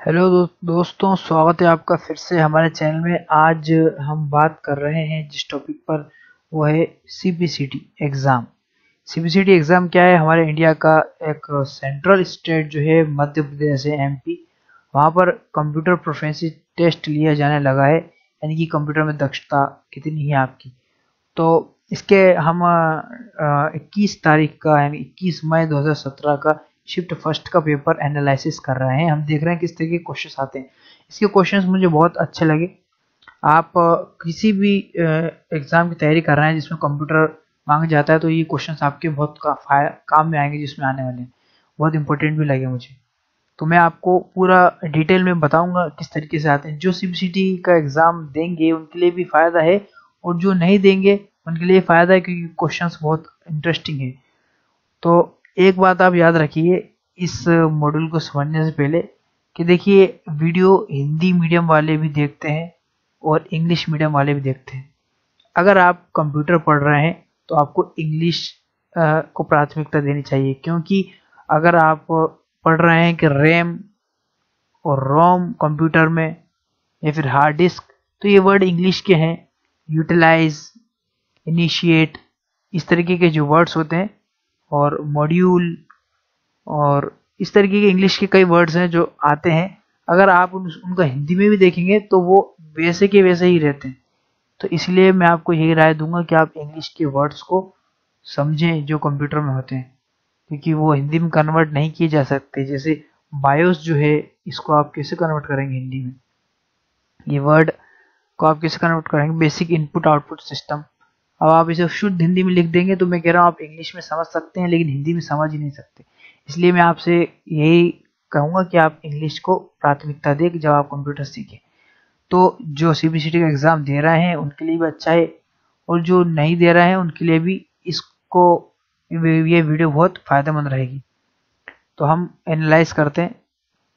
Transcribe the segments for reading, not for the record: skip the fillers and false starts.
Hello दोस्तों, स्वागत है आपका फिर से हमारे चैनल में। आज हम बात कर रहे हैं जिस टॉपिक पर, वो है सीपीसीटी एग्ज़ाम। सीपीसीटी एग्ज़ाम क्या है? हमारे इंडिया का एक सेंट्रल स्टेट जो है मध्य प्रदेश है, एमपी। वहाँ पर कंप्यूटर प्रोफिशिएंसी टेस्ट लिया जाने लगा है, यानी कि कंप्यूटर में दक्षता कितनी है आपकी। तो इसके हम 21 तारीख का यानी 21 मई 2017 का शिफ्ट फर्स्ट का पेपर एनालिसिस कर रहे हैं। हम देख रहे हैं किस तरह के क्वेश्चंस आते हैं। इसके क्वेश्चंस मुझे बहुत अच्छे लगे। आप किसी भी एग्जाम की तैयारी कर रहे हैं जिसमें कंप्यूटर मांगा जाता है, तो ये क्वेश्चंस आपके बहुत काम में आएंगे, जिसमें आने वाले हैं। बहुत इंपॉर्टेंट भी लगे मुझे। तो मैं आपको पूरा डिटेल में बताऊंगा किस तरीके से आते हैं। जो सीपीसीटी का एग्ज़ाम देंगे उनके लिए भी फ़ायदा है, और जो नहीं देंगे उनके लिए फ़ायदा है, क्योंकि क्वेश्चंस बहुत इंटरेस्टिंग है। तो एक बात आप याद रखिए इस मॉड्यूल को समझने से पहले, कि देखिए वीडियो हिंदी मीडियम वाले भी देखते हैं और इंग्लिश मीडियम वाले भी देखते हैं। अगर आप कंप्यूटर पढ़ रहे हैं तो आपको इंग्लिश को प्राथमिकता देनी चाहिए, क्योंकि अगर आप पढ़ रहे हैं कि रैम और रोम कंप्यूटर में या फिर हार्ड डिस्क, तो ये वर्ड इंग्लिश के हैं। यूटिलाइज, इनिशिएट, इस तरीके के जो वर्ड्स होते हैं, और मॉड्यूल, और इस तरीके के इंग्लिश के कई वर्ड्स हैं जो आते हैं। अगर आप उनका हिंदी में भी देखेंगे तो वो वैसे के वैसे ही रहते हैं। तो इसलिए मैं आपको यही राय दूंगा कि आप इंग्लिश के वर्ड्स को समझें जो कंप्यूटर में होते हैं, क्योंकि वो हिंदी में कन्वर्ट नहीं किए जा सकते। जैसे बायोस जो है, इसको आप कैसे कन्वर्ट करेंगे हिंदी में? ये वर्ड को आप कैसे कन्वर्ट करेंगे? Basic input output system. अब आप इसे शुद्ध हिंदी में लिख देंगे तो मैं कह रहा हूँ आप इंग्लिश में समझ सकते हैं, लेकिन हिंदी में समझ ही नहीं सकते। इसलिए मैं आपसे यही कहूँगा कि आप इंग्लिश को प्राथमिकता दें जब आप कंप्यूटर सीखें। तो जो सीपीसीटी का एग्ज़ाम दे रहे हैं उनके लिए भी अच्छा है, और जो नहीं दे रहे हैं उनके लिए भी इसको ये वीडियो बहुत फ़ायदेमंद रहेगी। तो हम एनालाइज करते हैं।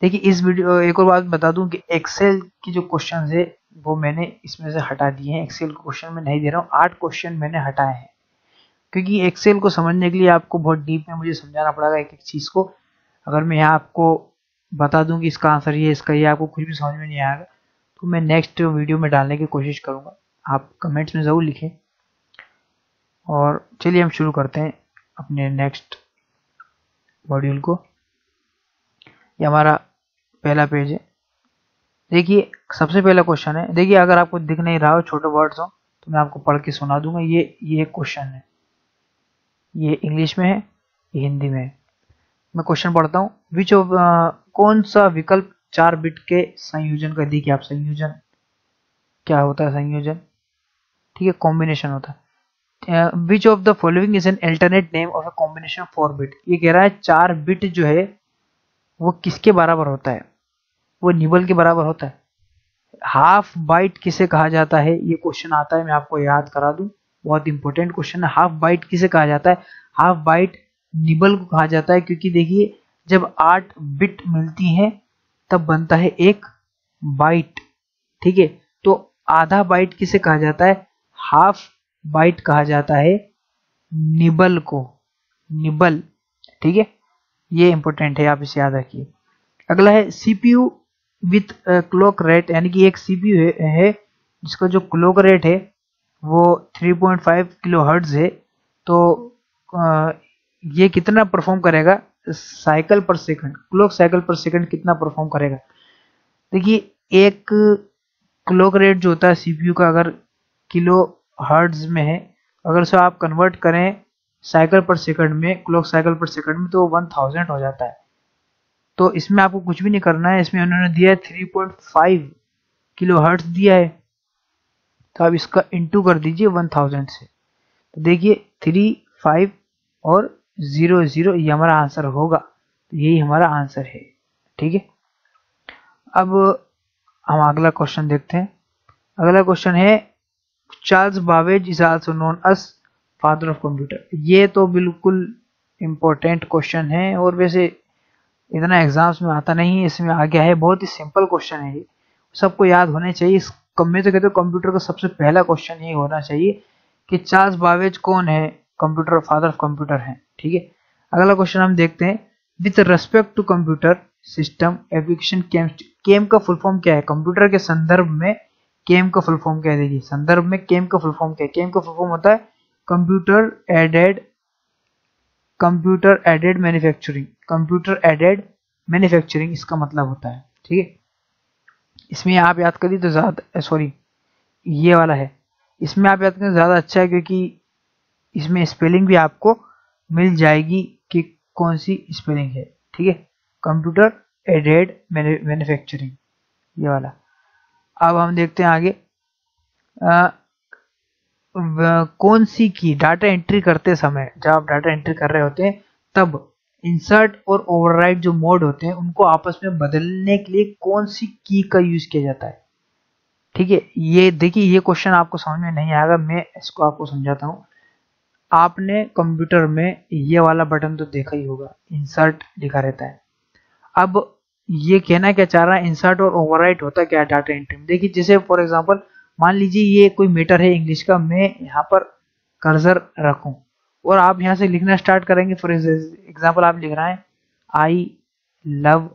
देखिए इस वीडियो, एक और बात बता दूं कि एक्सेल की जो क्वेश्चन है वो मैंने इसमें से हटा दिए हैं। एक्सेल के क्वेश्चन में नहीं दे रहा हूँ, 8 क्वेश्चन मैंने हटाए हैं, क्योंकि एक्सेल को समझने के लिए आपको बहुत डीप में मुझे समझाना पड़ेगा एक एक चीज़ को। अगर मैं यहाँ आपको बता दूं कि इसका आंसर ये, इसका ये, आपको कुछ भी समझ में नहीं आएगा। तो मैं नेक्स्ट वीडियो में डालने की कोशिश करूँगा। आप कमेंट्स में ज़रूर लिखें। और चलिए हम शुरू करते हैं अपने नेक्स्ट मॉड्यूल को। ये हमारा पहला पेज है। देखिए सबसे पहला क्वेश्चन है। देखिए अगर आपको दिख नहीं रहा हो, छोटे वर्ड्स हो, तो मैं आपको पढ़ के सुना दूंगा। ये क्वेश्चन है, ये इंग्लिश में है, ये हिंदी में है। मैं क्वेश्चन पढ़ता हूँ। विच ऑफ, कौन सा विकल्प 4 बिट के संयोजन का, देखिए आप संयोजन क्या होता है? संयोजन, ठीक है, कॉम्बिनेशन होता है। Which of the following is an alternate name of a combination 4 bit. ये कह रहा है 4 बिट जो है वो किसके बराबर होता है? वो निबल के बराबर होता है। हाफ बाइट किसे कहा जाता है? ये क्वेश्चन आता है, मैं आपको याद करा दूं, बहुत इंपॉर्टेंट क्वेश्चन है। हाफ बाइट किसे कहा जाता है? हाफ बाइट निबल को कहा जाता है, क्योंकि देखिए जब 8 बिट मिलती हैं तब बनता है एक बाइट, ठीक है। तो आधा बाइट किसे कहा जाता है? हाफ बाइट कहा जाता है निबल को, निबल, ठीक है। ये इंपॉर्टेंट है, आप इसे याद रखिए। अगला है सीपीयू विथ क्लॉक रेट, यानी कि एक सीपीयू है जिसका जो क्लॉक रेट है वो 3.5 किलो हर्ट्ज है। तो ये कितना परफॉर्म करेगा साइकिल पर सेकंड? क्लॉक साइकिल पर सेकंड कितना परफॉर्म करेगा? देखिए एक क्लॉक रेट जो होता है सीपीयू का, अगर किलो हर्ट्ज में है, अगर उसे आप कन्वर्ट करें साइकिल पर सेकंड में, क्लॉक साइकिल पर सेकंड में, तो 1000 हो जाता है। तो इसमें आपको कुछ भी नहीं करना है। इसमें उन्होंने दिया है 3.5 किलो हर्ट्ज दिया है, तो आप इसका इंटू कर दीजिए 1000 से। तो देखिए 3, 5 और 0, 0, ये हमारा आंसर होगा। तो यही हमारा आंसर है, ठीक है। अब हम अगला क्वेश्चन देखते हैं। अगला क्वेश्चन है Charles Babbage is also known as father of computer. ये तो बिल्कुल इम्पोर्टेंट क्वेश्चन है, और वैसे इतना एग्जाम्स में आता नहीं है, इसमें आ गया है। बहुत ही सिंपल क्वेश्चन है, ये सबको याद होने चाहिए। इस मैं तो कहते हो कंप्यूटर का सबसे पहला क्वेश्चन ये होना चाहिए कि चार्ल्स बाबेज कौन है? कंप्यूटर फादर ऑफ कंप्यूटर है, ठीक है। अगला क्वेश्चन हम देखते हैं। With respect to computer system application केम का फुल फॉर्म क्या है? कंप्यूटर के संदर्भ में केम का फुल फॉर्म क्या है? देखिए संदर्भ में केम का फुल फॉर्म क्या है? केम का फुल फॉर्म होता है कंप्यूटर एडेड मैन्युफैक्चरिंग इसका मतलब होता है। ठीक है, इसमें आप याद करिए तो ज्यादा, सॉरी ये वाला है, इसमें आप याद करें ज्यादा अच्छा है, क्योंकि इसमें स्पेलिंग भी आपको मिल जाएगी कि कौन सी स्पेलिंग है। ठीक है, कंप्यूटर एडेड मैन्युफैक्चरिंग ये वाला। अब हम देखते हैं आगे, कौन सी की डाटा एंट्री करते समय, जब आप डाटा एंट्री कर रहे होते हैं तब इंसर्ट और ओवरराइट जो मोड होते हैं उनको आपस में बदलने के लिए कौन सी की का यूज किया जाता है? ठीक है, ये देखिए ये क्वेश्चन आपको समझ में नहीं आएगा, मैं इसको आपको समझाता हूँ। आपने कंप्यूटर में ये वाला बटन तो देखा ही होगा, इंसर्ट लिखा रहता है। अब ये कहना क्या चाह रहा है, इंसर्ट और ओवरराइट होता क्या है डाटा एंट्री में? देखिए जैसे फॉर एग्जांपल मान लीजिए ये कोई मीटर है इंग्लिश का, मैं यहाँ पर कर्सर रखूं और आप यहाँ से लिखना स्टार्ट करेंगे। फॉर एग्जांपल आप लिख रहे हैं आई लव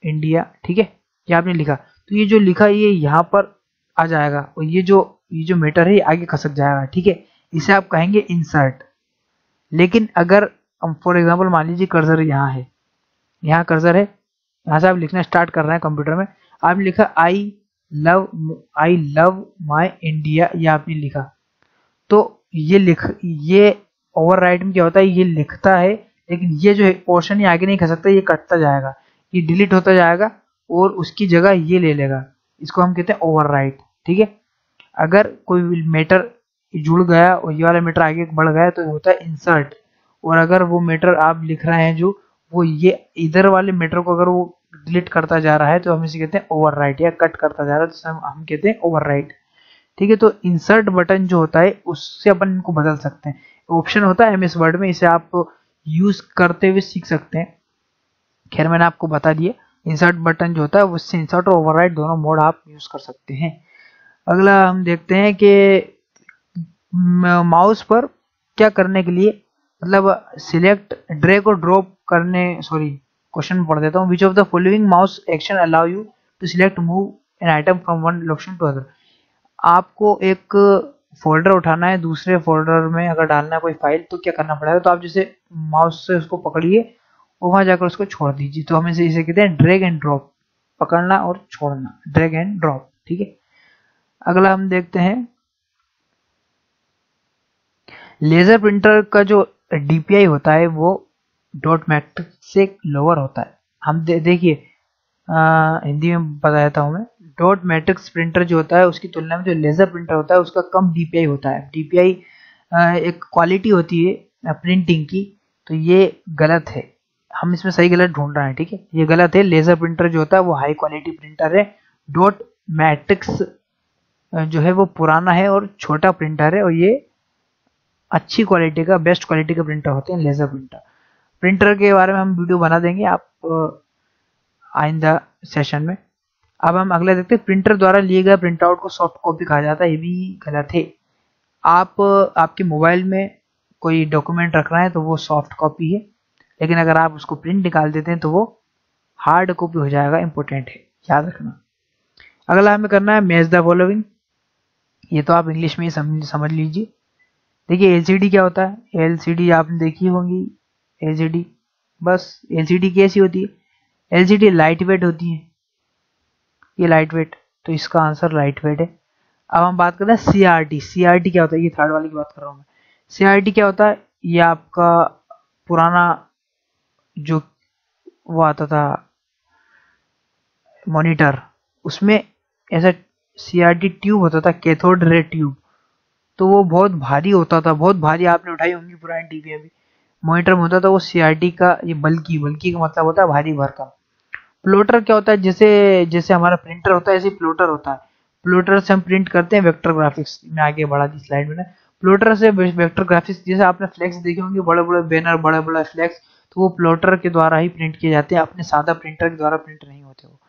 इंडिया, ठीक है, ये आपने लिखा, तो ये जो लिखा ये यहाँ पर आ जाएगा और ये जो मीटर है ये आगे खसक जाएगा। ठीक है, इसे आप कहेंगे इंसर्ट। लेकिन अगर फॉर एग्जांपल मान लीजिए कर्सर यहाँ है, यहाँ कर्सर है, यहाँ से आप लिखना स्टार्ट कर रहे हैं कंप्यूटर में, आपने लिखा आई लव माई इंडिया, ये आपने लिखा, तो ये ओवरराइट में क्या होता है, ये लिखता है लेकिन ये जो है पोर्शन ये आगे नहीं खा सकता, ये कटता जाएगा, ये डिलीट होता जाएगा और उसकी जगह ये ले लेगा, इसको हम कहते हैं ओवरराइट। ठीक है, अगर कोई मीटर जुड़ गया और ये वाला मीटर आगे बढ़ गया तो होता है इंसर्ट, और अगर वो मीटर आप लिख रहे हैं जो वो ये इधर वाले मीटर को अगर वो डिलीट करता जा रहा है तो हम इसे कहते हैं ओवरराइट, या कट करता जा रहा है तो हम कहते हैं ओवरराइट। ठीक है, तो इंसर्ट बटन जो होता है उससे अपन इनको बदल सकते हैं, ऑप्शन होता है एमएस वर्ड में, इसे आप यूज करते हुए सीख सकते हैं। खैर मैंने आपको बता दिया, इंसर्ट बटन जो होता है उससे इंसर्ट और ओवरराइट दोनों मोड आप यूज कर सकते हैं। अगला हम देखते हैं कि माउस पर क्या करने के लिए, मतलब सिलेक्ट ड्रैग और ड्रॉप करने, सॉरी क्वेश्चन पढ़ देता हूँ। Which of the following mouse action allow you to select move an item from one location to other? आपको एक फोल्डर उठाना है, दूसरे फोल्डर में अगर डालना है कोई फाइल तो क्या करना पड़ेगा, तो आप जैसे माउस से उसको पकड़िए और वहां जाकर उसको छोड़ दीजिए, तो हम इसे कहते हैं ड्रैग एंड ड्रॉप, पकड़ना और छोड़ना, ड्रैग एंड ड्रॉप। ठीक है, अगला हम देखते हैं लेजर प्रिंटर का जो डीपीआई होता है वो डॉट मैट्रिक्स से लोअर होता है। हम देखिए हिंदी में बता देता हूँ मैं, डॉट मैट्रिक्स प्रिंटर जो होता है उसकी तुलना में जो लेजर प्रिंटर होता है उसका कम डीपीआई होता है। डीपीआई एक क्वालिटी होती है प्रिंटिंग की, तो ये गलत है, हम इसमें सही गलत ढूंढ रहे हैं। ठीक है, ये गलत है, लेजर प्रिंटर जो होता है वो हाई क्वालिटी प्रिंटर है, डॉट मैट्रिक्स जो है वो पुराना है और छोटा प्रिंटर है, और ये अच्छी क्वालिटी का, बेस्ट क्वालिटी का प्रिंटर होते हैं लेजर प्रिंटर। प्रिंटर के बारे में हम वीडियो बना देंगे आप आइंदा सेशन में। अब हम अगला देखते हैं, प्रिंटर द्वारा लिए गए प्रिंट आउट को सॉफ्ट कॉपी कहा जाता है, ये भी गलत है। आपके मोबाइल में कोई डॉक्यूमेंट रख रहे हैं तो वो सॉफ्ट कॉपी है, लेकिन अगर आप उसको प्रिंट निकाल देते हैं तो वो हार्ड कॉपी हो जाएगा, इंपॉर्टेंट है, याद रखना। अगला हमें करना है मैच द फॉलोइंग, ये तो आप इंग्लिश में ही समझ लीजिए। देखिए एलसीडी क्या होता है, एलसीडी आपने देखी होंगी, एलसीडी बस एलसीडी कैसी होती है, एलसीडी लाइट वेट होती है, ये लाइट वेट, तो इसका आंसर लाइट वेट है। अब हम बात करते हैं सीआरटी। सीआरटी क्या होता है, ये थर्ड वाली की बात कर रहा हूँ मैं। सीआरटी क्या होता है, ये आपका पुराना जो वो आता था मॉनिटर, उसमें ऐसा सीआरटी ट्यूब होता था, कैथोड रे ट्यूब, तो वो बहुत भारी होता था, बहुत भारी, आपने उठाई होंगी पुरानी टीवी में भी, मॉनिटर में होता था वो सीआरटी का, ये बल्कि का मतलब होता है भारी भरकम। प्लॉटर क्या होता है, जैसे जैसे हमारा प्रिंटर होता है ऐसे प्लॉटर होता है, प्लॉटर से हम प्रिंट करते हैं वेक्टर ग्राफिक्स में, आगे बढ़ा दी स्लाइड में ना, प्लॉटर से वेक्टर ग्राफिक्स, जैसे आपने फ्लेक्स देखे होंगे, बड़े बड़े बैनर, बड़े बड़े फ्लेक्स, तो वो प्लॉटर के द्वारा ही प्रिंट किए जाते हैं, अपने सादा प्रिंटर के द्वारा प्रिंट नहीं होते वो।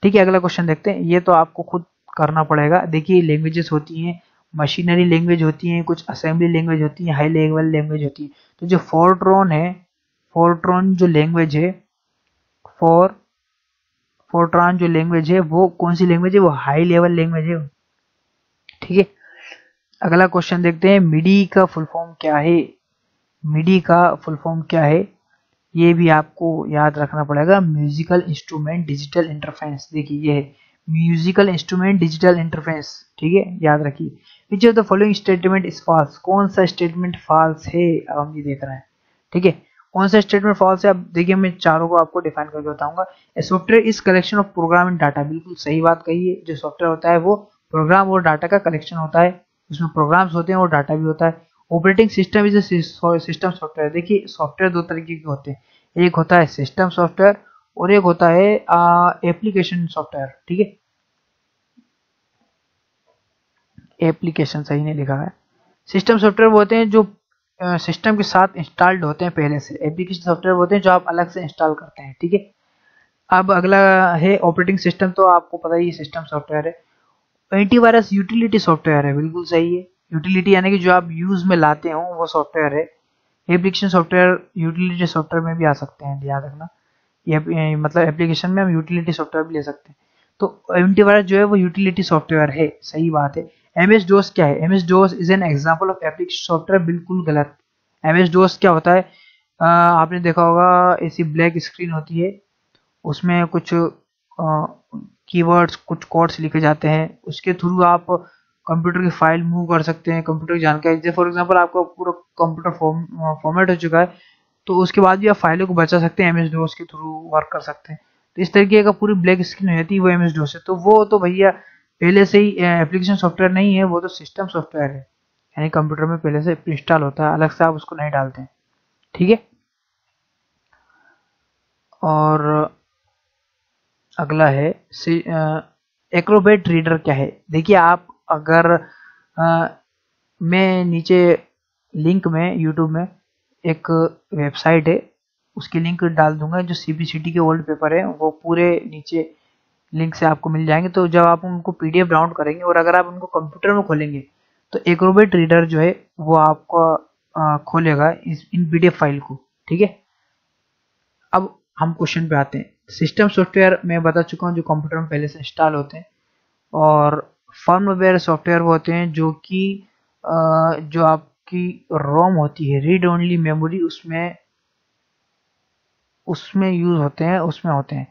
ठीक है, अगला क्वेश्चन देखते हैं, ये तो आपको खुद करना पड़ेगा। देखिए लैंग्वेजेस होती हैं, मशीनरी लैंग्वेज होती हैं, कुछ असेंबली लैंग्वेज होती है, हाई लेवल लैंग्वेज होती है। तो जो फोर्ट्रॉन है, फोर्ट्रॉन जो लैंग्वेज है, फोर्ट्रान जो लैंग्वेज है वो कौन सी लैंग्वेज है, वो हाई लेवल लैंग्वेज है। ठीक है, अगला क्वेश्चन देखते हैं, मिडी का फुल फॉर्म क्या है। मिडी का फुल फॉर्म क्या है, ये भी आपको याद रखना पड़ेगा, म्यूजिकल इंस्ट्रूमेंट डिजिटल इंटरफेस। देखिए ये है म्यूजिकल इंस्ट्रूमेंट डिजिटल इंटरफेस। ठीक है, याद रखिए। Which of the following statement is false, कौन सा स्टेटमेंट फॉल्स है, अब हम ये देख रहे हैं। ठीक है, कौन सा स्टेटमेंट फॉल्स है, अब देखिए मैं चारों को आपको डिफाइन करके बताऊंगा। A software is collection of program and data, बिल्कुल सही बात कही है। जो सॉफ्टवेयर होता है वो प्रोग्राम और डाटा का कलेक्शन होता है, उसमें प्रोग्राम्स होते हैं और डाटा भी होता है। Operating system is system software. देखिए सॉफ्टवेयर दो तरीके के होते हैं, एक होता है सिस्टम सॉफ्टवेयर और एक होता है एप्लीकेशन सॉफ्टवेयर। ठीक है, एप्लीकेशन सही नहीं लिखा है। सिस्टम सॉफ्टवेयर वो होते हैं जो सिस्टम के साथ इंस्टॉल्ड होते हैं पहले से। एप्लीकेशन सॉफ्टवेयर होते हैं जो आप अलग से इंस्टॉल करते हैं। ठीक है, अब अगला है ऑपरेटिंग सिस्टम, तो आपको पता ही सिस्टम सॉफ्टवेयर है। एंटीवायरस यूटिलिटी सॉफ्टवेयर है, बिल्कुल सही है। यूटिलिटी यानी कि जो आप यूज में लाते हो वो सॉफ्टवेयर है। एप्लीकेशन सॉफ्टवेयर यूटिलिटी सॉफ्टवेयर में भी आ सकते हैं, याद रखना। ये मतलब एप्लीकेशन में हम यूटिलिटी सॉफ्टवेयर भी ले सकते हैं। तो एंटीवायरस जो है वो यूटिलिटी सॉफ्टवेयर है, सही बात है। एमएस डोस क्या है, MS dose is an example of application software, बिल्कुल गलत। एमएस डोस क्या होता है, आपने देखा होगा ऐसी ब्लैक स्क्रीन होती है, उसमें कुछ कीवर्ड्स कुछ कोड्स लिखे जाते हैं, उसके थ्रू आप कंप्यूटर की फाइल मूव कर सकते हैं, कंप्यूटर की जानकारी। जैसे फॉर एग्जांपल आपका पूरा कंप्यूटर फॉर्मेट हो चुका है, तो उसके बाद भी आप फाइलों को बचा सकते हैं, एमएस डोस के थ्रू वर्क कर सकते हैं। तो इस तरीके का पूरी ब्लैक स्क्रीन हो जाती है, वो एमएस डोस है। तो वो तो भैया पहले से ही एप्लीकेशन सॉफ्टवेयर नहीं है, वो तो सिस्टम सॉफ्टवेयर है, यानी कंप्यूटर में पहले से इंस्टॉल होता है, अलग से आप उसको नहीं डालते हैं। ठीक है, और अगला है एक्रोबेट रीडर क्या है। देखिए आप अगर मैं नीचे लिंक में यूट्यूब में एक वेबसाइट है, उसकी लिंक डाल दूंगा, जो सीबीसीटी के ओल्ड पेपर है वो पूरे नीचे लिंक से आपको मिल जाएंगे। तो जब आप उनको पीडीएफ डाउनलोड करेंगे और अगर आप उनको कंप्यूटर में खोलेंगे तो एक्रोबेट रीडर जो है वो आपको खोलेगा इन पीडीएफ फाइल को। ठीक है, अब हम क्वेश्चन पे आते हैं। सिस्टम सॉफ्टवेयर मैं बता चुका हूँ जो कंप्यूटर में पहले से इंस्टॉल होते हैं, और फर्मवेयर सॉफ्टवेयर वो होते हैं जो कि जो आपकी रोम होती है, रीड ओनली मेमोरी, उसमें यूज होते हैं, उसमें होते हैं।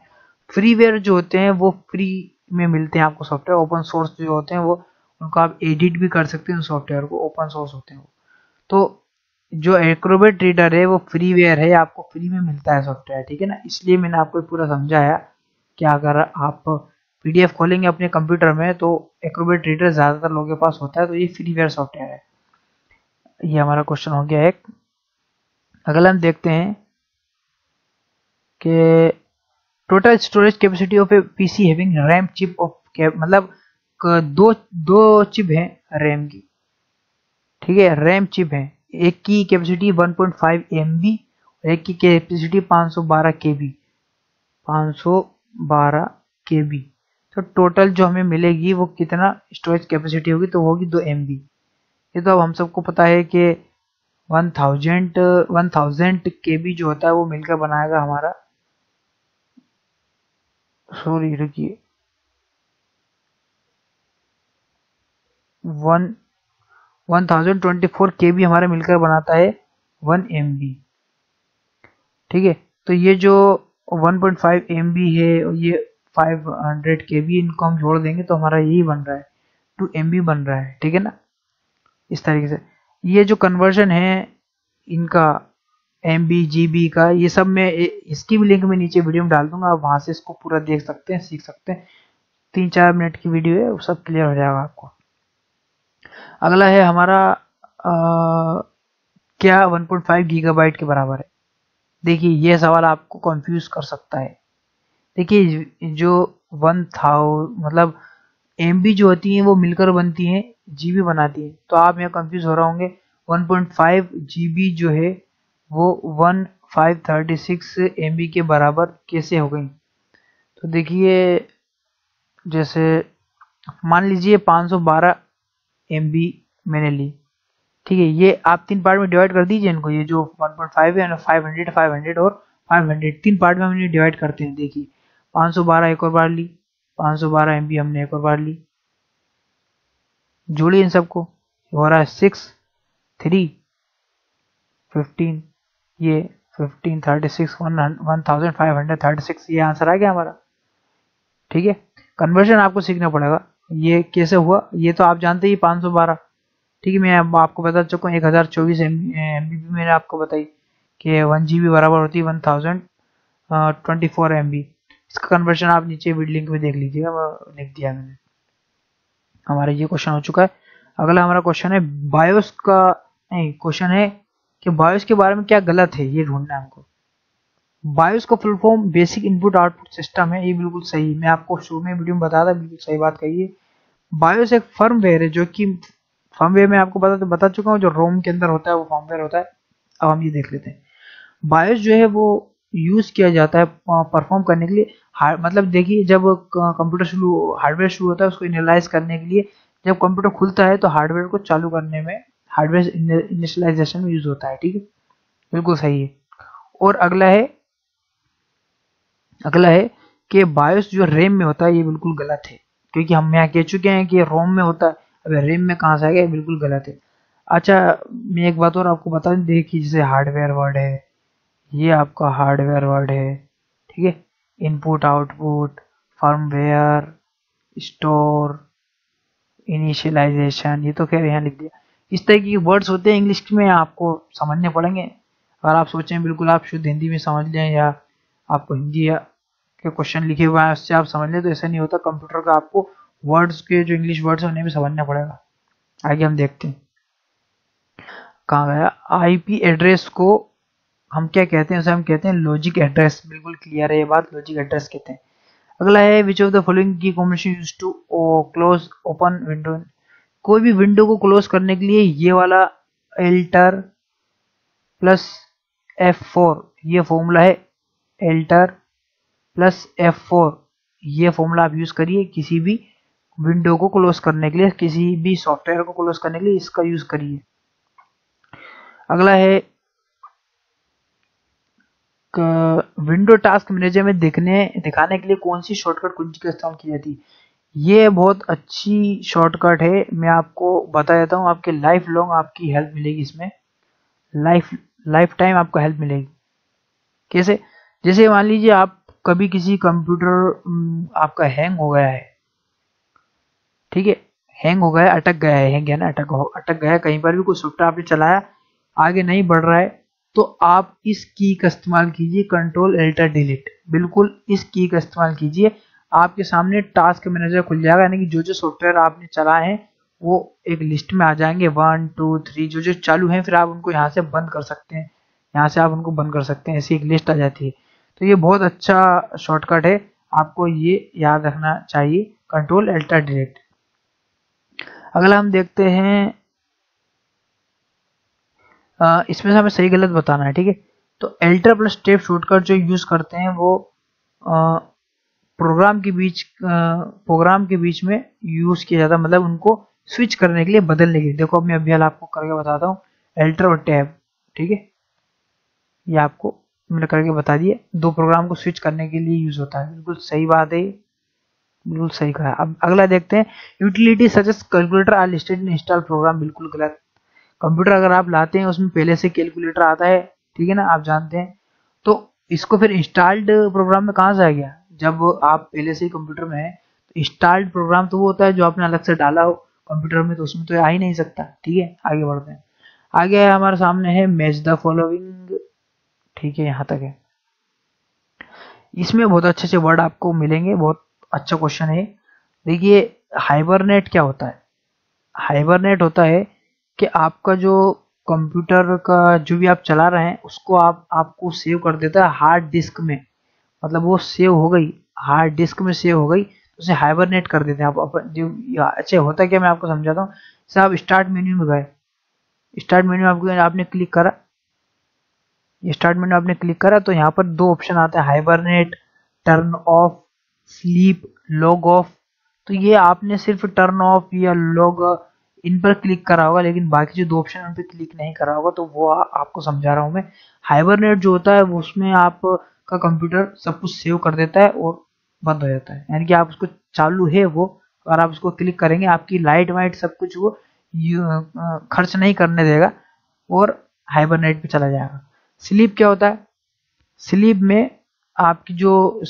फ्रीवेयर जो होते हैं वो फ्री में मिलते हैं आपको सॉफ्टवेयर। ओपन सोर्स जो होते हैं वो उनको आप एडिट भी कर सकते हैं, सॉफ्टवेयर को ओपन सोर्स होते हैं वो। तो जो एक्रोबेट रीडर है वो फ्रीवेयर है, आपको फ्री में मिलता है सॉफ्टवेयर। ठीक है ना, इसलिए मैंने आपको पूरा समझाया कि अगर आप पीडीएफ खोलेंगे अपने कंप्यूटर में तो एक्रोबेट रीडर ज्यादातर लोगों के पास होता है, तो ये फ्रीवेयर सॉफ्टवेयर है। ये हमारा क्वेश्चन हो गया एक। अगला हम देखते हैं कि total storage capacity of A PC having RAM chip off, मतलब दो चिप है रैम की। ठीक है, रैम चिप है, एक की कैपेसिटी 1.5 MB और एक की कैपेसिटी 512 KB, 512 KB। तो टोटल जो हमें मिलेगी वो कितना स्टोरेज कैपेसिटी होगी, तो होगी 2 MB। ये तो अब हम सबको पता है कि 1000 KB जो होता है वो मिलकर बनाएगा हमारा, सॉरी रुकिए, 1024 KB हमारे मिलकर बनाता है 1 MB। ठीक है, तो ये जो 1.5 MB है और ये 500 KB, इनको हम जोड़ देंगे तो हमारा यही बन रहा है 2 MB बन रहा है। ठीक है ना, इस तरीके से ये जो कन्वर्जन है इनका MB GB का, ये सब मैं इसकी भी लिंक में नीचे वीडियो में डाल दूंगा, आप वहां से इसको पूरा देख सकते हैं, सीख सकते हैं। 3-4 मिनट की वीडियो है, वो सब क्लियर हो जाएगा आपको। अगला है हमारा क्या 1.5 गीगाबाइट के बराबर है। देखिए ये सवाल आपको कंफ्यूज कर सकता है। देखिए जो 1000 मतलब MB जो होती है वो मिलकर बनती है, GB बनाती है, तो आप यहाँ कंफ्यूज हो रहे होंगे 1.5 GB जो है वो 1536 MB के बराबर कैसे हो गई। तो देखिए जैसे मान लीजिए 512 MB मैंने ली, ठीक है, ये आप 3 पार्ट में डिवाइड कर दीजिए इनको, ये जो 1.5 है ना, 500 500 और 500 3 पार्ट में हम इन्हें डिवाइड करते हैं। देखिए 512 एक और बार ली, 512 MB हमने एक और बार ली, जोड़िए इन सबको, हो रहा है 6 3 15, ये 1536 1536, ये आंसर आ गया हमारा। ठीक है, कन्वर्जन आपको सीखना पड़ेगा, ये कैसे हुआ ये तो आप जानते ही 512। ठीक है, मैं आपको बता चुका हूँ 1024 MB भी मैंने आपको बताई कि 1 GB बराबर होती है 1024 MB। इसका कन्वर्जन आप नीचे वीडियो लिंक में देख लीजिएगा, लिख दिया मैंने। हमारा ये क्वेश्चन हो चुका है। अगला हमारा क्वेश्चन है बायोस का, नहीं क्वेश्चन है कि बायोस के बारे में क्या गलत है, ये ढूंढना है हमको। बायोस का full form basic input output system है, ये बिल्कुल सही, मैं आपको शुरू में वीडियो में बताया था, बिल्कुल सही बात कही है। बायोस एक फर्मवेयर है, जो कि फर्मवेयर में आपको बता चुका हूँ, जो रोम के अंदर होता है वो फर्मवेयर होता है। अब हम ये देख लेते हैं, बायोस जो है वो यूज किया जाता है परफॉर्म करने के लिए, मतलब देखिए जब कंप्यूटर हार्डवेयर शुरू होता है उसको इनिशियलाइज करने के लिए, जब कंप्यूटर खुलता है तो हार्डवेयर को चालू करने में हार्डवेयर इनिशियलाइजेशन में यूज होता है। ठीक है, बिल्कुल सही है। और अगला है कि बायोस जो रैम में होता है, ये बिल्कुल गलत है, क्योंकि हम यहाँ कह चुके हैं कि रोम में होता है, अब रैम में कहाँ से आ गया, बिल्कुल गलत है। अच्छा, मैं एक बात और आपको बता दूं, देखिए जैसे हार्डवेयर वर्ड है, ये आपका हार्डवेयर वर्ड है। ठीक है, input output, firmware, store, initialisation, ये तो खैर यहाँ लिख दिया। इस तरह की वर्ड्स होते हैं इंग्लिश में, आपको समझने पड़ेंगे। अगर आप सोचें बिल्कुल आप शुद्ध हिंदी में समझ लें, या आपको हिंदी या के क्वेश्चन लिखे हुए हैं उससे आप समझ लें, तो ऐसा नहीं होता। कंप्यूटर का आपको वर्ड्स के जो इंग्लिश वर्ड्स हैं उन्हें भी समझना पड़ेगा। आगे हम देखते हैं, कहाँ गया, आईपी एड्रेस को हम क्या कहते हैं, उसे हम कहते हैं लॉजिक एड्रेस। बिल्कुल क्लियर है ये बात, लॉजिक एड्रेस कहते हैं। अगला है which of the following key combination used to close open window. कोई भी विंडो को क्लोज करने के लिए ये वाला एल्टर प्लस F4 ये फॉर्मूला है, एल्टर प्लस F4 ये फॉर्मूला आप यूज करिए किसी भी विंडो को क्लोज करने के लिए, किसी भी सॉफ्टवेयर को क्लोज करने के लिए इसका यूज करिए। अगला है विंडो टास्क मैनेजर में दिखाने के लिए कौन सी शॉर्टकट कुंजी का इस्तेमाल की जाती है। ये बहुत अच्छी शॉर्टकट है, मैं आपको बता देता हूँ, आपके लाइफ लॉन्ग आपकी हेल्प मिलेगी इसमें, लाइफ टाइम आपको हेल्प मिलेगी। कैसे, जैसे मान लीजिए आप कभी किसी कंप्यूटर आपका हैंग हो गया है, ठीक है, हैंग हो गया, अटक गया है, हैंग है ना, अटक गया है, कहीं पर भी कोई सॉफ्टवेयर आपने चलाया आगे नहीं बढ़ रहा है, तो आप इस की का इस्तेमाल कीजिए, कंट्रोल एल्टर डिलीट, बिल्कुल इस की का इस्तेमाल कीजिए। आपके सामने टास्क मैनेजर खुल जाएगा, यानी कि जो जो सॉफ्टवेयर आपने चलाए हैं वो एक लिस्ट में आ जाएंगे, 1 2 3 जो जो चालू हैं, फिर आप उनको यहाँ से बंद कर सकते हैं, यहाँ से आप उनको बंद कर सकते हैं, ऐसी एक लिस्ट आ जाती है। तो ये बहुत अच्छा शॉर्टकट है, आपको ये याद रखना चाहिए, कंट्रोल एल्टर डिलीट। अगला हम देखते हैं, इसमें से हमें सही गलत बताना है। ठीक है, तो एल्टर प्लस टेप शॉर्टकट जो यूज करते हैं वो प्रोग्राम के बीच में यूज किया जाता है, मतलब उनको स्विच करने के लिए, बदलने के लिए। देखो अब मैं अभी आपको करके बताता हूँ, एल्टर और टैब। ठीक है, ये आपको मैंने करके बता दिए, दो प्रोग्राम को स्विच करने के लिए यूज होता है, बिल्कुल सही बात है, बिल्कुल सही कहा। अब अगला देखते हैं, utility such as calculator are listed in install program, बिल्कुल गलत। कंप्यूटर अगर आप लाते हैं उसमें पहले से कैलकुलेटर आता है, ठीक है ना, आप जानते हैं, तो इसको फिर इंस्टॉल्ड प्रोग्राम में कहाँ से आ गया, जब आप पहले से ही कंप्यूटर में है तो इंस्टॉल्ड प्रोग्राम तो वो होता है जो आपने अलग से डाला हो कंप्यूटर में, तो उसमें तो आ ही नहीं सकता। ठीक है, आगे बढ़ते हैं। आगे हमारे सामने है मैच द फॉलोइंग, ठीक है, यहाँ तक है। इसमें बहुत अच्छे वर्ड आपको मिलेंगे, बहुत अच्छा क्वेश्चन है। देखिए हाइबरनेट क्या होता है, हाइबरनेट होता है कि आपका जो कंप्यूटर का जो भी आप चला रहे हैं उसको आपको सेव कर देता है हार्ड डिस्क में, मतलब वो सेव हो गई, हार्ड डिस्क में सेव हो गई, तो उसे हाइबरनेट कर देते हैं आप अपन जो। अच्छा होता है क्या, मैं आपको समझाता हूँ। जैसे आप स्टार्ट मेन्यू में गए, स्टार्ट मेन्यू आपने क्लिक करा, स्टार्ट मेन्यू आपने क्लिक करा, तो यहाँ पर दो ऑप्शन आता है, hibernate, turn off, sleep, log of. तो ये आपने सिर्फ टर्न ऑफ या लॉग इन पर क्लिक करा होगा, लेकिन बाकी जो दो ऑप्शन उन पर क्लिक नहीं करा होगा, तो वो आपको समझा रहा हूँ मैं। हाइबरनेट जो होता है वो उसमें आपका कंप्यूटर सब कुछ सेव कर देता है और बंद हो जाता है, यानी कि आप उसको चालू है वो, और आप उसको क्लिक करेंगे आपकी लाइट वाइट सब कुछ वो खर्च नहीं करने देगा और हाइबरनेट पे चला जाएगा। स्लीप क्या होता है? स्लीप में आपकी जो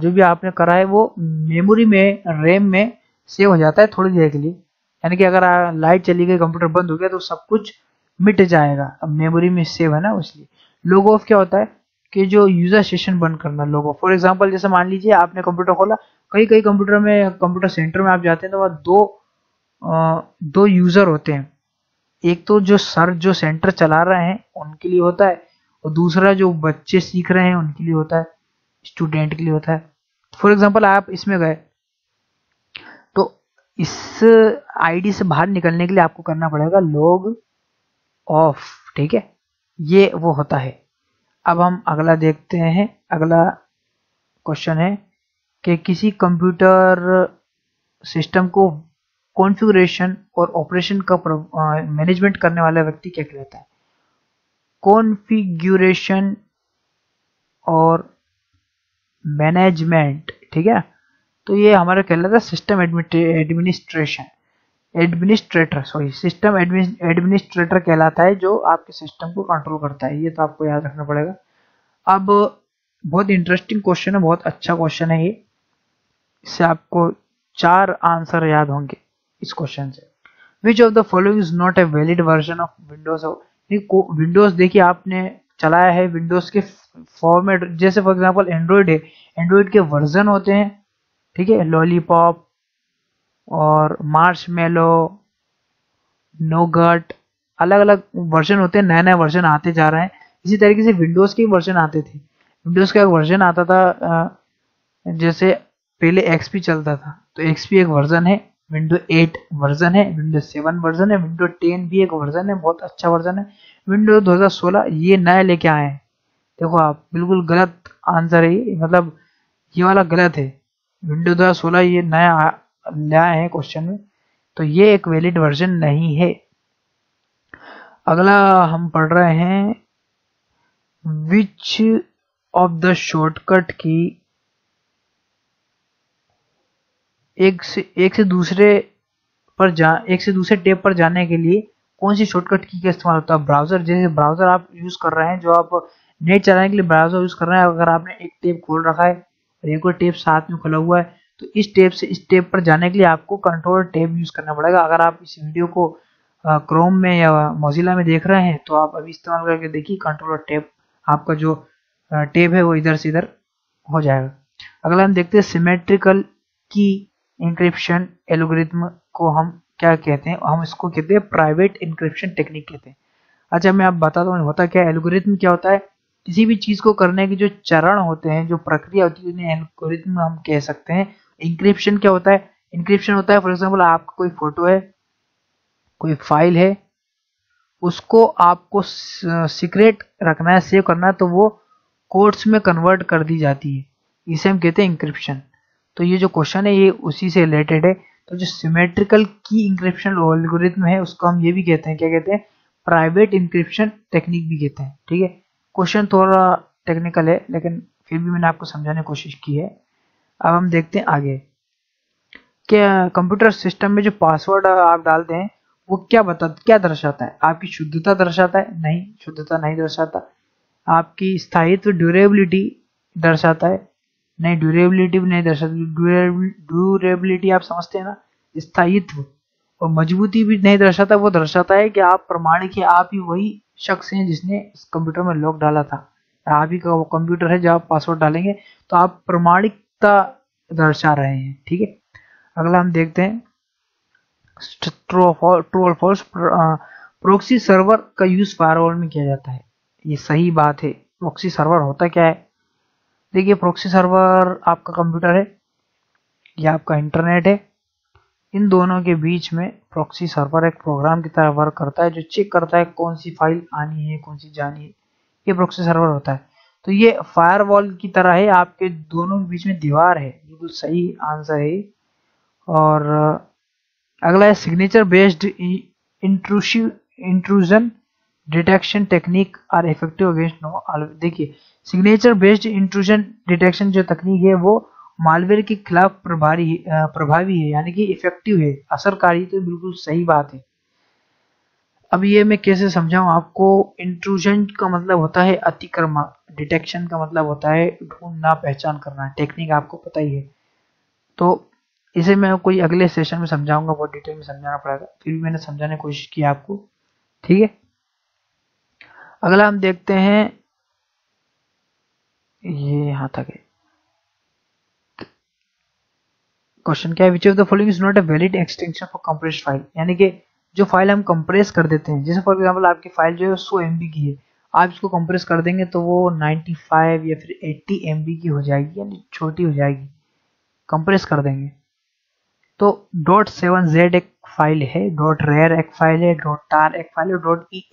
भी आपने करा है वो मेमोरी में, रैम में सेव हो जाता है थोड़ी देर के लिए, यानी कि अगर लाइट चली गई, कंप्यूटर बंद हो गया तो सब कुछ मिट जाएगा, अब मेमोरी में सेव है ना इसलिए। लॉग ऑफ क्या होता है कि जो यूजर सेशन बंद करना, लॉग ऑफ। फॉर एग्जांपल जैसे मान लीजिए आपने कंप्यूटर खोला, कई कंप्यूटर में, कंप्यूटर सेंटर में आप जाते हैं तो वहाँ दो यूजर होते हैं, एक तो जो सर जो सेंटर चला रहे हैं उनके लिए होता है, और दूसरा जो बच्चे सीख रहे हैं उनके लिए होता है, स्टूडेंट के लिए होता है। फॉर एग्जांपल आप इसमें गए तो इस आईडी से बाहर निकलने के लिए आपको करना पड़ेगा लॉग ऑफ, ठीक है, ये वो होता है। अब हम अगला देखते हैं। अगला क्वेश्चन है कि किसी कंप्यूटर सिस्टम को कॉन्फ़िगरेशन और ऑपरेशन का मैनेजमेंट करने वाला व्यक्ति क्या कहलाता है? कॉन्फ़िगरेशन और मैनेजमेंट, ठीक है, तो ये हमारा कहलाता है system administration, administrator, sorry, system administrator कहलाता है, जो आपके सिस्टम को कंट्रोल करता है। ये तो आपको याद रखना पड़ेगा। अब बहुत इंटरेस्टिंग क्वेश्चन है, बहुत अच्छा क्वेश्चन है ये, इससे आपको 4 आंसर याद होंगे इस क्वेश्चन से। विच of the following is not a valid version of Windows? Windows देखिए आपने चलाया है, विंडोज के फॉर्मेट, जैसे फॉर एग्जांपल एंड्रॉइड है, एंड्रॉइड के वर्जन होते हैं, ठीक है, लॉलीपॉप और मार्शमेलो, नोगट, अलग अलग वर्जन होते हैं, नए नए वर्जन आते जा रहे हैं। इसी तरीके से विंडोज के वर्जन आते थे। विंडोज का एक वर्जन आता था, जैसे पहले एक्सपी चलता था तो एक्सपी एक वर्जन है, विंडो 8 वर्जन है, विंडो 7 वर्जन है, विंडो 10 भी एक वर्जन है, बहुत अच्छा वर्जन है। विंडो 2016 ये नया लेके आए हैं। देखो आप, बिल्कुल गलत आंसर है ये, मतलब ये वाला गलत है। विंडो 2016 ये नया लाया है क्वेश्चन में, तो ये एक वैलिड वर्जन नहीं है। अगला हम पढ़ रहे हैं, विच ऑफ द शॉर्टकट की एक से दूसरे टैब पर जाने के लिए कौन सी शॉर्टकट की का इस्तेमाल होता है? ब्राउजर, जैसे ब्राउजर आप यूज कर रहे हैं, जो आप नेट चलाने के लिए ब्राउजर यूज कर रहे हैं, अगर आपने एक टैब खोल रखा है और एक और टैब साथ में खुला हुआ है, तो इस टैब से इस टैब पर जाने के लिए आपको कंट्रोल टैब यूज करना पड़ेगा। अगर आप इस वीडियो को क्रोम में या मोजिला में देख रहे हैं तो आप अभी इस्तेमाल करके देखिए, कंट्रोल टैब, आपका जो टैब है वो इधर से इधर हो जाएगा। अगला हम देखते हैं, सिमेट्रिकल की इंक्रिप्शन एल्गोरिथम को हम क्या कहते हैं? हम इसको कहते हैं प्राइवेट इंक्रिप्शन टेक्निक कहते हैं। अच्छा, मैं आप बताता हूँ होता क्या है। एल्गोरिथम क्या होता है? किसी भी चीज को करने के जो चरण होते हैं, जो प्रक्रिया होती है, उन्हें एल्गोरिथम हम कह सकते हैं। इंक्रिप्शन क्या होता है? इंक्रिप्शन होता है, फॉर एग्जाम्पल आपका कोई फोटो है, कोई फाइल है, उसको आपको सीक्रेट रखना है, सेव करना है, तो वो कोड्स में कन्वर्ट कर दी जाती है, इसे हम कहते हैं इंक्रिप्शन। तो ये जो क्वेश्चन है ये उसी से रिलेटेड है। तो जो सिमेट्रिकल की इंक्रिप्शन एल्गोरिथम है उसको हम ये भी कहते हैं, क्या कहते हैं? प्राइवेट इंक्रिप्शन टेक्निक भी कहते हैं, ठीक है। क्वेश्चन थोड़ा टेक्निकल है लेकिन फिर भी मैंने आपको समझाने की कोशिश की है। अब हम देखते हैं आगे, क्या कंप्यूटर सिस्टम में जो पासवर्ड आप डालते हैं वो क्या दर्शाता है? आपकी शुद्धता दर्शाता है? नहीं, शुद्धता नहीं दर्शाता। आपकी स्थायित्व, ड्यूरेबिलिटी दर्शाता है? नहीं, ड्यूरेबिलिटी भी नहीं दर्शाती। ड्यूरेबिलिटी आप समझते हैं ना, स्थायित्व। और मजबूती भी नहीं दर्शाता, वो दर्शाता है कि आप प्रमाणिक है, आप ही वही शख्स हैं जिसने इस कंप्यूटर में लॉक डाला था, आप ही का वो कंप्यूटर है। जब आप पासवर्ड डालेंगे तो आप प्रमाणिकता दर्शा रहे हैं, ठीक है। अगला हम देखते हैं, ट्रू और फॉल्स। प्रोक्सी सर्वर का यूज फायरवॉल में किया जाता है, ये सही बात है। प्रोक्सी सर्वर होता क्या है? देखिए, प्रोक्सी सर्वर आपका कंप्यूटर है या आपका इंटरनेट है, इन दोनों के बीच में प्रोक्सी सर्वर एक प्रोग्राम की तरह वर्क करता है, जो चेक करता है कौन सी फाइल आनी है, कौन सी जानी है। ये प्रोक्सी सर्वर होता है। तो ये फायरवॉल की तरह है, आपके दोनों के बीच में दीवार है, बिल्कुल सही आंसर है। और अगला है, signature based intrusion detection technique are effective against no. देखिए, सिग्नेचर बेस्ड इंट्रूजन डिटेक्शन जो तकनीक है वो मालवेयर के खिलाफ प्रभावी है, यानी कि इफेक्टिव है, असरकारी। तो बिल्कुल सही बात है। अब ये मैं कैसे समझाऊं आपको। इंट्रूजन का मतलब होता है अतिक्रमण, डिटेक्शन का मतलब होता है ढूंढना, पहचान करना। टेक्निक आपको पता ही है। तो इसे मैं कोई अगले सेशन में समझाऊंगा, बहुत डिटेल में समझाना पड़ेगा, फिर भी मैंने समझाने की कोशिश की आपको। ठीक है, अगला हम देखते हैं, ये यहाँ तक है। क्वेश्चन क्या है, which of the following is not a valid extension for compressed file. यानी कि जो फाइल हम कंप्रेस कर देते हैं, जैसे फॉर एग्जांपल आपकी फाइल जो है 100 MB की है, आप इसको कंप्रेस कर देंगे तो वो 95 या फिर 80 MB की हो जाएगी, यानी छोटी हो जाएगी, कंप्रेस कर देंगे। तो .7z एक फाइल है, .rar एक फाइल है, .tar एक फाइल है,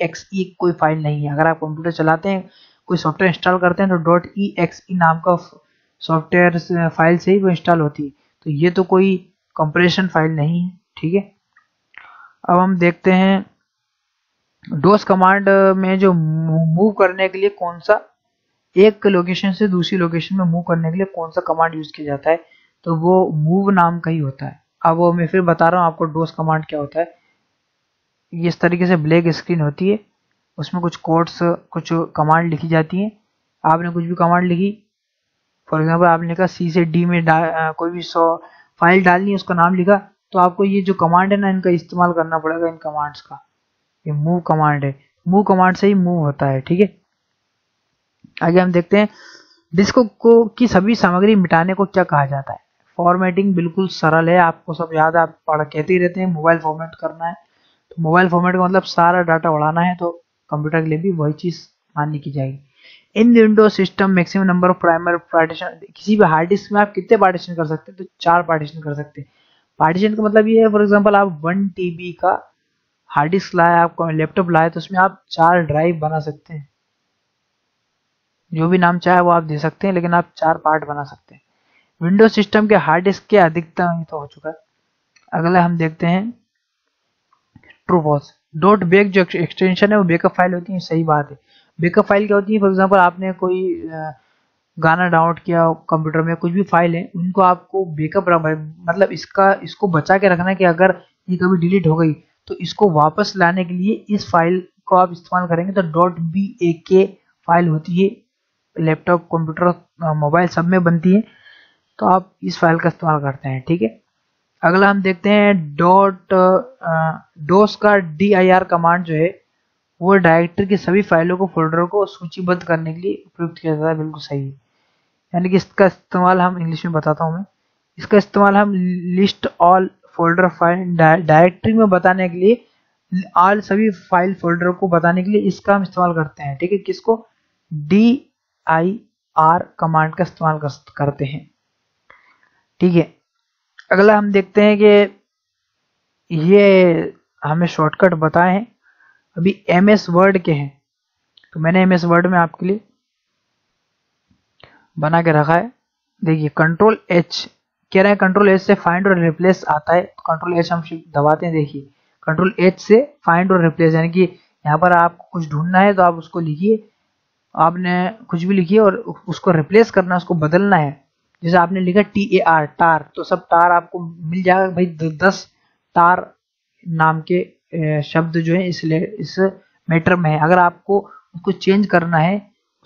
.exe कोई फाइल नहीं है। अगर आप कंप्यूटर चलाते हैं, कोई सॉफ्टवेयर इंस्टॉल करते हैं, तो .exe नाम का सॉफ्टवेयर फाइल से ही वो इंस्टॉल होती है। तो ये तो कोई कंप्रेशन फाइल नहीं है। ठीक है, अब हम देखते हैं डोस कमांड में जो मूव करने के लिए कौन सा, एक लोकेशन से दूसरी लोकेशन में मूव करने के लिए कौन सा कमांड यूज किया जाता है, तो वो मूव नाम का ही होता है। अब वो मैं फिर बता रहा हूँ आपको डोस कमांड क्या होता है। ये इस तरीके से ब्लैक स्क्रीन होती है, उसमें कुछ कोड्स, कुछ कमांड लिखी जाती हैं। आपने कुछ भी कमांड लिखी, फॉर एग्जांपल आपने लिखा सी से डी में कोई भी फाइल डालनी है, उसका नाम लिखा, तो आपको ये जो कमांड है ना, इनका इस्तेमाल करना पड़ेगा, इन कमांड्स का। ये मूव कमांड है, मूव कमांड से ही मूव होता है। ठीक है, आगे हम देखते हैं डिस्क को की सभी सामग्री मिटाने को क्या कहा जाता है। फॉर्मेटिंग बिल्कुल सरल है, आपको सब याद है, आप पढ़ कहते ही रहते हैं मोबाइल फॉर्मेट करना है। तो मोबाइल फॉर्मेट का मतलब सारा डाटा उड़ाना है, तो कंप्यूटर के लिए भी वही चीज माननी की जाएगी। In Windows system maximum number of primary partition, किसी भी हार्ड डिस्क में आप कितने पार्टीशन कर सकते हैं, तो 4 पार्टीशन कर सकते हैं। पार्टीशन का मतलब ये है, फॉर एग्जांपल आप 1 TB का हार्ड डिस्क लाए, आपको लैपटॉप लाए, तो उसमें आप 4 ड्राइव बना सकते हैं। जो भी नाम चाहे वो आप दे सकते हैं, लेकिन आप 4 पार्ट बना सकते हैं। विंडोज सिस्टम के हार्ड डिस्क के अधिकतम, तो हो चुका है। अगला हम देखते हैं ट्रू फॉल्स। डॉट बैक जो एक्सटेंशन है वो बैकअप फाइल होती है, सही बात है। बैकअप फाइल क्या होती है, फॉर एग्जांपल आपने कोई गाना डाउनलोड किया कंप्यूटर में, कुछ भी फाइल है, उनको आपको बैकअप मतलब इसको बचा के रखना है कि अगर ये कभी डिलीट हो गई तो इसको वापस लाने के लिए इस फाइल को आप इस्तेमाल करेंगे। तो .bak फाइल होती है, लैपटॉप, कंप्यूटर, मोबाइल सब में बनती है, तो आप इस फाइल का इस्तेमाल करते हैं। ठीक है, अगला हम देखते हैं डोस का dir कमांड जो है वो डायरेक्टरी की सभी फाइलों को, फोल्डरों को सूचीबद्ध करने के लिए उपयुक्त किया जाता है। बिल्कुल सही है, यानी कि इसका इस्तेमाल हम इंग्लिश में बताता हूँ मैं, इसका इस्तेमाल हम list all folder file directory में बताने के लिए, ऑल सभी फाइल फोल्डर को बताने के लिए इसका हम इस्तेमाल करते हैं। ठीक है, किसको, dir कमांड का इस्तेमाल करते हैं। ठीक है, अगला हम देखते हैं कि ये हमें शॉर्टकट बताए हैं, अभी MS वर्ड के हैं, तो मैंने MS वर्ड में आपके लिए बना के रखा है। देखिए कंट्रोल H कह रहे हैं, कंट्रोल H से फाइंड और रिप्लेस आता है, कंट्रोल H हम दबाते हैं। देखिए कंट्रोल H से फाइंड और रिप्लेस, यानी कि यहाँ पर आपको कुछ ढूंढना है तो आप उसको लिखिए, आपने कुछ भी लिखिए और उसको रिप्लेस करना, उसको बदलना है। जैसे आपने लिखा TAR टार, तो सब टार आपको मिल जाएगा भाई। 10 टार नाम के शब्द जो है इस मैटर में है। अगर आपको उसको चेंज करना है,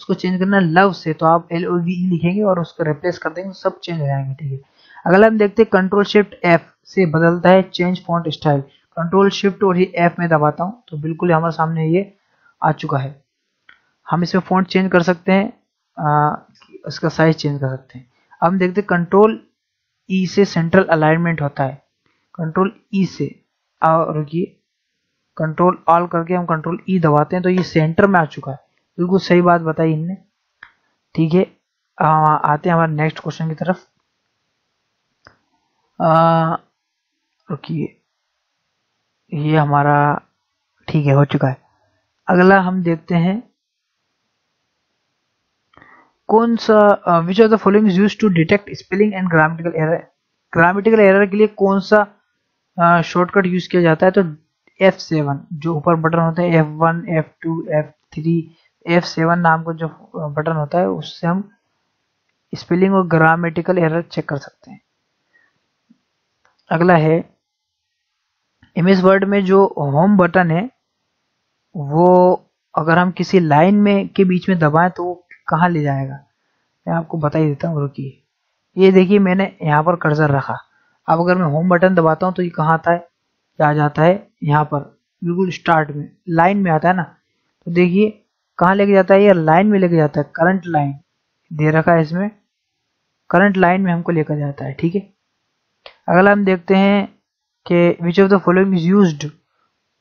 उसको चेंज करना लव से, तो आप LOVE लिखेंगे और उसको रिप्लेस कर देंगे, सब चेंज हो जाएंगे। ठीक है, अगला हम देखते हैं कंट्रोल शिफ्ट F से बदलता है change font style. Control shift और ये F में दबाता हूँ तो बिल्कुल हमारे सामने ये आ चुका है। हम इसमें फॉन्ट चेंज कर सकते हैं, इसका साइज चेंज कर सकते हैं। अब हम देखते हैं कंट्रोल E से सेंट्रल अलाइनमेंट होता है, कंट्रोल E से, रुकिए, कंट्रोल ऑल करके हम कंट्रोल E दबाते हैं तो ये सेंटर में आ चुका है। बिल्कुल सही बात बताई इनने। ठीक है, आते हैं हमारे नेक्स्ट क्वेश्चन की तरफ। रुकिए, ये हमारा ठीक है, हो चुका है। अगला हम देखते हैं कौन सा, which of the following is used to detect spelling and grammatical error. Grammatical error के लिए कौन सा शॉर्टकट यूज किया जाता है, तो F7 जो ऊपर बटन होते हैं, F1 F2 F3 F7 नाम का जो बटन होता है, उससे हम स्पेलिंग और ग्रामेटिकल एरर चेक कर सकते हैं। अगला है एमएस वर्ड में जो होम बटन है वो अगर हम किसी लाइन में के बीच में दबाएं तो वो कहाँ ले जाएगा, मैं आपको बता ही देता हूँ, रुकिए। ये देखिए मैंने यहाँ पर कर्सर रखा, अब अगर मैं होम बटन दबाता हूँ तो ये कहाँ आता है, क्या जाता है यहाँ पर बिल्कुल स्टार्ट में लाइन में आता है ना। तो देखिए कहाँ लेके जाता है, ये लाइन में लेके जाता है, करंट लाइन दे रखा है इसमें, करंट लाइन में हमको लेकर जाता है। ठीक है, अगला हम देखते हैं कि which of the following is used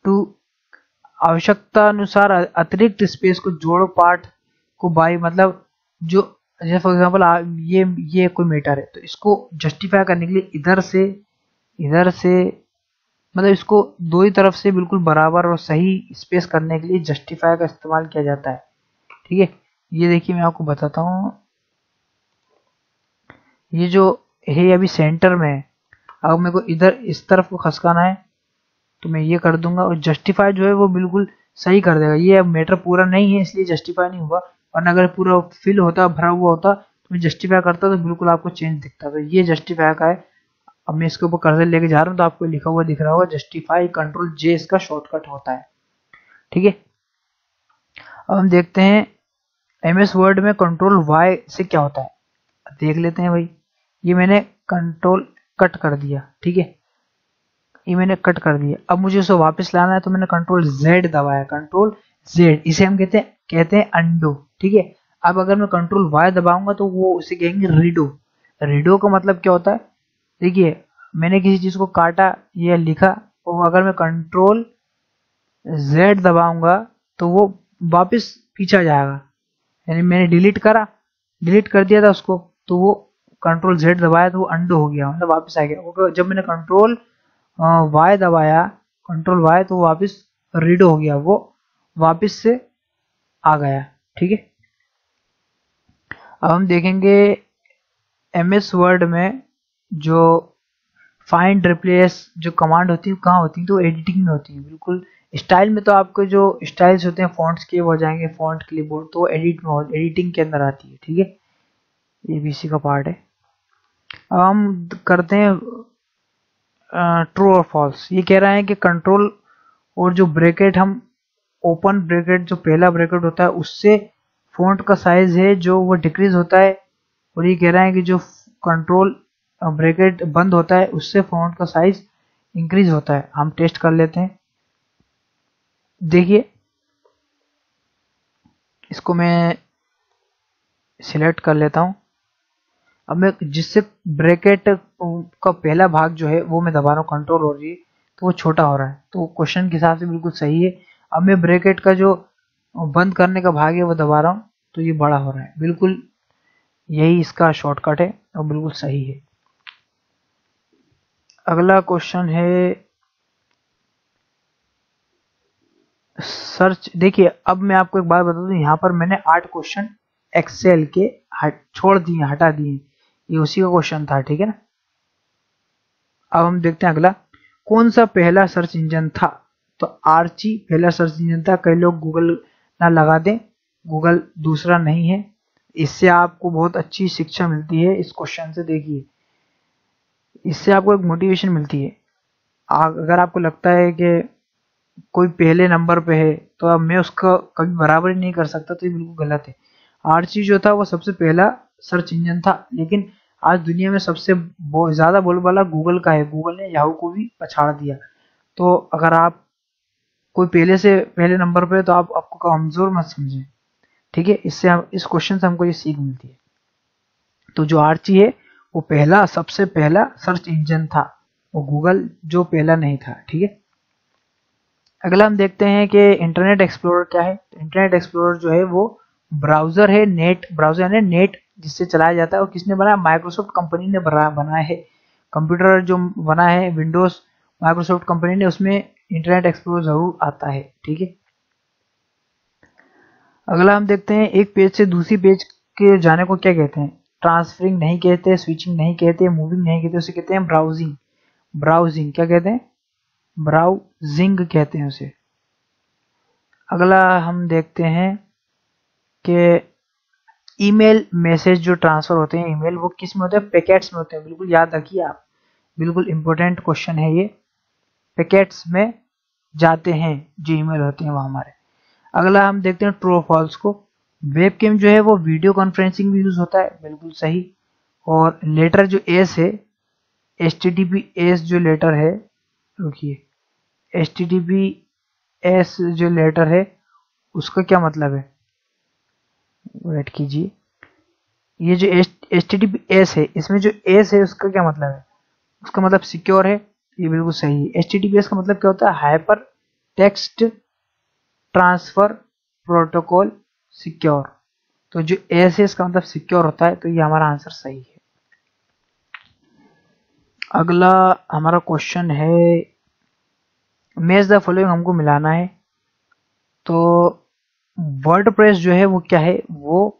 to, आवश्यकता अनुसार अतिरिक्त स्पेस को जोड़ो पार्ट को बाई, मतलब जो जैसे फॉर एग्जांपल ये कोई मैटर है तो इसको जस्टिफाई करने के लिए इधर से मतलब इसको दो ही तरफ से बिल्कुल बराबर और सही स्पेस करने के लिए जस्टिफाई का इस्तेमाल किया जाता है। ठीक है, ये देखिए मैं आपको बताता हूँ, ये जो है अभी सेंटर में है, अब मेरे को इधर इस तरफ को खसकाना है तो मैं ये कर दूंगा और जस्टिफाई जो है वो बिल्कुल सही कर देगा। ये अब मैटर पूरा नहीं है इसलिए जस्टिफाई नहीं हुआ, वरना अगर पूरा फिल होता भरा हुआ होता तो मैं जस्टिफाई करता तो बिल्कुल आपको चेंज दिखता। तो ये जस्टिफाई का है। अब मैं इसके ऊपर कर्सर लेके जा रहा हूँ तो आपको लिखा हुआ दिख रहा होगा जस्टिफाई, कंट्रोल जे इसका शॉर्टकट होता है। ठीक है, अब हम देखते हैं एमएस वर्ड में कंट्रोल वाई से क्या होता है, देख लेते हैं भाई। ये मैंने कंट्रोल कट कर दिया, ठीक है, ये मैंने कट कर दिया। अब मुझे उसे वापस लाना है तो मैंने कंट्रोल जेड दबाया, कंट्रोल जेड, इसे हम कहते हैं अंडो। ठीक है, अब अगर मैं कंट्रोल वाई दबाऊंगा तो वो उसे कहेंगे रीडो। रीडो का मतलब क्या होता है, देखिए मैंने किसी चीज को काटा या लिखा और अगर मैं कंट्रोल जेड दबाऊंगा तो वो वापस पीछे जाएगा, यानी मैंने डिलीट कर दिया था उसको तो वो कंट्रोल जेड दबाया तो वो अंडो हो गया, मतलब वापस आ गया। जब मैंने कंट्रोल वाई दबाया, कंट्रोल वाई, तो वापस रीडो हो गया, वो वापस से आ गया। ठीक है, अब हम देखेंगे एमएस वर्ड में जो फाइंड रिप्लेस जो कमांड होती है कहाँ होती है, तो एडिटिंग में होती है। बिल्कुल स्टाइल में तो आपको जो स्टाइल्स होते हैं फॉन्ट्स के वो हो जाएंगे, फॉन्ट क्लिपबोर्ड तो एडिटिंग के अंदर आती है। ठीक है, ये भी इसी का पार्ट है। अब हम करते हैं ट्रू और फॉल्स। ये कह रहा है कि कंट्रोल और जो ब्रैकेट हम ओपन ब्रैकेट जो पहला ब्रैकेट होता है उससे फॉन्ट का साइज है जो वो डिक्रीज होता है, और ये कह रहा है कि जो कंट्रोल ब्रैकेट बंद होता है उससे फॉन्ट का साइज इंक्रीज होता है। हम टेस्ट कर लेते हैं, देखिए इसको मैं सिलेक्ट कर लेता हूं। अब मैं जिससे ब्रैकेट का पहला भाग जो है वो मैं दबा रहा हूँ कंट्रोल और जी, तो वो छोटा हो रहा है, तो क्वेश्चन के हिसाब से बिल्कुल सही है। अब मैं ब्रैकेट का जो बंद करने का भाग है वो दबा रहा हूँ तो ये बड़ा हो रहा है, बिल्कुल यही इसका शॉर्टकट है और बिल्कुल सही है। अगला क्वेश्चन है सर्च। देखिए अब मैं आपको एक बात बता दूं, यहाँ पर मैंने 8 क्वेश्चन एक्सेल के छोड़ दिए, हटा दिए, ये उसी का क्वेश्चन था। ठीक है ना, अब हम देखते हैं अगला कौन सा पहला सर्च इंजन था, तो आर्ची पहला सर्च इंजन था। कई लोग गूगल ना लगा दें, गूगल दूसरा नहीं है। इससे आपको बहुत अच्छी शिक्षा मिलती है इस क्वेश्चन से। देखिए इससे आपको एक मोटिवेशन मिलती है। अगर आपको लगता है कि कोई पहले नंबर पे है तो अब मैं उसका कभी बराबरी नहीं कर सकता, तो ये बिल्कुल गलत है। आर्ची जो था वो सबसे पहला सर्च इंजन था, लेकिन आज दुनिया में सबसे ज्यादा बोलबाला गूगल का है। गूगल ने याहू को भी पछाड़ दिया। तो अगर आप कोई पहले से पहले नंबर पे है तो आप आपको कमजोर मत समझें। ठीक है, इससे हम इस क्वेश्चन से हमको ये सीख मिलती है। तो जो आर्ची है वो पहला सबसे पहला सर्च इंजन था, वो गूगल जो पहला नहीं था। ठीक है, अगला हम देखते हैं कि इंटरनेट एक्सप्लोरर क्या है। तो इंटरनेट एक्सप्लोरर जो है वो ब्राउजर है, नेट ब्राउजर यानी नेट जिससे चलाया जाता है। और किसने बनाया, माइक्रोसॉफ्ट कंपनी ने बनाया है। कंप्यूटर जो बना है विंडोज माइक्रोसॉफ्ट कंपनी ने, उसमें इंटरनेट एक्सप्लोरर जरूर आता है। ठीक है, अगला हम देखते हैं एक पेज से दूसरी पेज के जाने को क्या कहते हैं। ट्रांसफरिंग नहीं कहते, स्विचिंग नहीं कहते, मूविंग नहीं कहते, उसे कहते हैं ब्राउजिंग। ब्राउजिंग क्या कहते हैं, ब्राउजिंग कहते हैं उसे। अगला हम देखते हैं कि ईमेल मैसेज जो ट्रांसफर होते हैं ईमेल, वो किस में होते हैं? पैकेट्स में होते हैं। बिल्कुल याद रखिए आप, बिल्कुल इंपॉर्टेंट क्वेश्चन है ये। पैकेट्स में जाते हैं जो ईमेल होते हैं वो हमारे। अगला हम देखते हैं ट्रू और फॉल्स को। वेबकैम जो है वो वीडियो कॉन्फ्रेंसिंग में यूज होता है, बिल्कुल सही। और लेटर जो एस है, HTTPS जो लेटर है, रुकिए, HTTPS जो लेटर है उसका क्या मतलब है? वेट कीजिए, ये जो HTTPS है, इसमें जो एस है उसका क्या मतलब है? उसका मतलब सिक्योर है, ये बिल्कुल सही है। HTTPS का मतलब क्या होता है? Hyper text transfer protocol secure. तो जो एस है इसका मतलब सिक्योर होता है, तो ये हमारा आंसर सही है। अगला हमारा क्वेश्चन है, मैच द फॉलोइंग हमको मिलाना है। तो वर्डप्रेस जो है वो क्या है? वो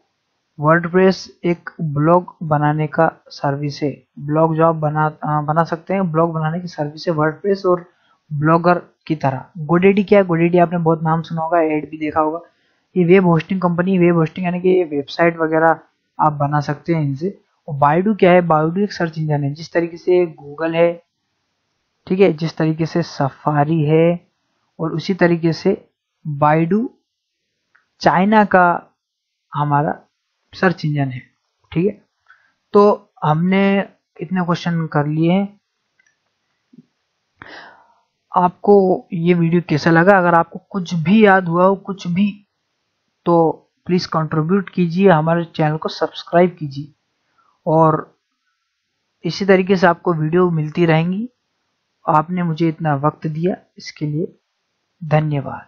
वर्डप्रेस एक ब्लॉग बनाने का सर्विस है। ब्लॉग जो आप बना सकते हैं, ब्लॉग बनाने की सर्विस है वर्डप्रेस, और ब्लॉगर की तरह। गोडेडी क्या है? गोडेडी आपने बहुत नाम सुना होगा, ऐड भी देखा होगा। ये web hosting company, web hosting यानी कि वेबसाइट वगैरह आप बना सकते हैं इनसे। और बायडू क्या है? बायडू एक सर्च इंजन है, जिस तरीके से गूगल है, ठीक है, जिस तरीके से सफारी है, और उसी तरीके से बायडू चाइना का हमारा सर्च इंजन है, ठीक है। तो हमने इतने क्वेश्चन कर लिए हैं। आपको ये वीडियो कैसा लगा? अगर आपको कुछ भी याद हुआ हो, कुछ भी, तो प्लीज कंट्रीब्यूट कीजिए, हमारे चैनल को सब्सक्राइब कीजिए, और इसी तरीके से आपको वीडियो मिलती रहेंगी। आपने मुझे इतना वक्त दिया, इसके लिए धन्यवाद।